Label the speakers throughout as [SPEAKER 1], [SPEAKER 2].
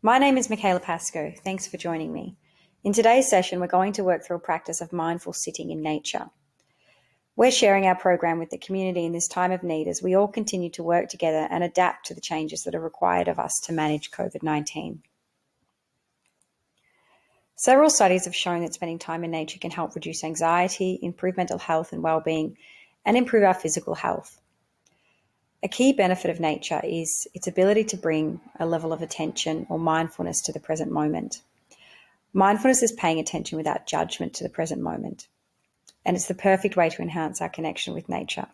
[SPEAKER 1] My name is Michaela Pascoe. Thanks for joining me. In today's session, we're going to work through a practice of mindful sitting in nature. We're sharing our program with the community in this time of need as we all continue to work together and adapt to the changes that are required of us to manage COVID-19. Several studies have shown that spending time in nature can help reduce anxiety, improve mental health and well-being, and improve our physical health. A key benefit of nature is its ability to bring a level of attention or mindfulness to the present moment. Mindfulness is paying attention without judgment to the present moment, and it's the perfect way to enhance our connection with nature.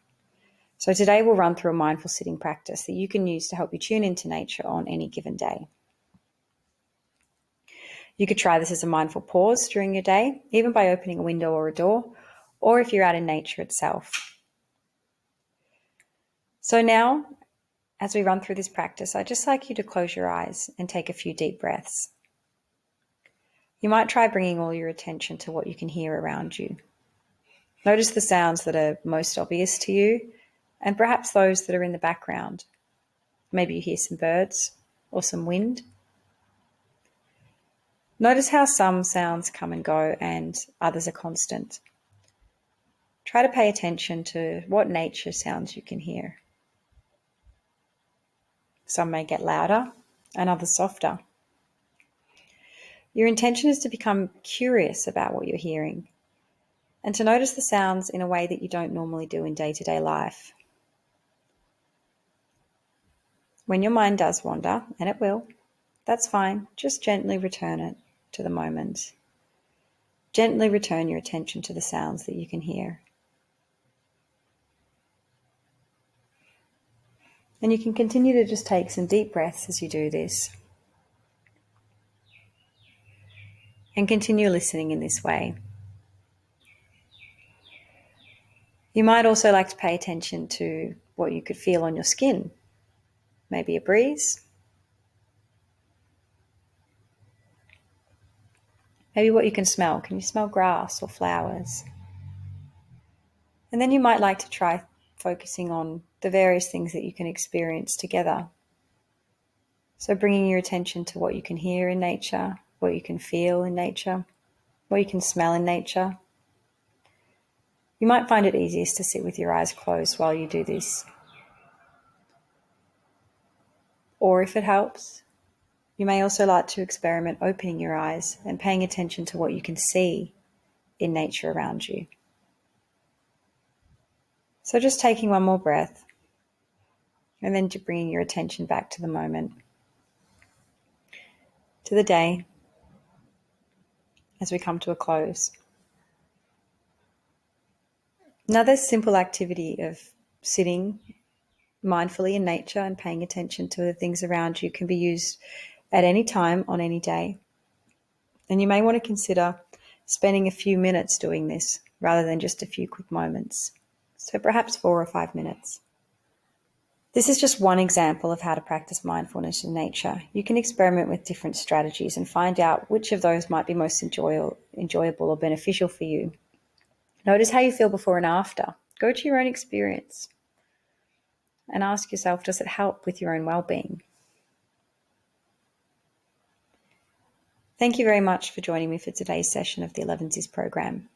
[SPEAKER 1] So today we'll run through a mindful sitting practice that you can use to help you tune into nature on any given day. You could try this as a mindful pause during your day, even by opening a window or a door, or if you're out in nature itself. So now, as we run through this practice, I'd just like you to close your eyes and take a few deep breaths. You might try bringing all your attention to what you can hear around you. Notice the sounds that are most obvious to you, and perhaps those that are in the background. Maybe you hear some birds or some wind. Notice how some sounds come and go and others are constant. Try to pay attention to what nature sounds you can hear. Some may get louder and others softer. Your intention is to become curious about what you're hearing and to notice the sounds in a way that you don't normally do in day-to-day life. When your mind does wander, and it will, that's fine. Just gently return it to the moment. Gently return your attention to the sounds that you can hear. And you can continue to just take some deep breaths as you do this. And continue listening in this way. You might also like to pay attention to what you could feel on your skin. Maybe a breeze. Maybe what you can smell. Can you smell grass or flowers? And then you might like to try focusing on the various things that you can experience together. So bringing your attention to what you can hear in nature, what you can feel in nature, what you can smell in nature. You might find it easiest to sit with your eyes closed while you do this. Or if it helps, you may also like to experiment opening your eyes and paying attention to what you can see in nature around you. So just taking one more breath and then bringing your attention back to the moment, to the day as we come to a close. Another simple activity of sitting mindfully in nature and paying attention to the things around you can be used at any time on any day. And you may want to consider spending a few minutes doing this rather than just a few quick moments. So perhaps 4 or 5 minutes. This is just one example of how to practice mindfulness in nature. You can experiment with different strategies and find out which of those might be most enjoyable or beneficial for you. Notice how you feel before and after. Go to your own experience and ask yourself, does it help with your own well-being? Thank you very much for joining me for today's session of the 11 Is program.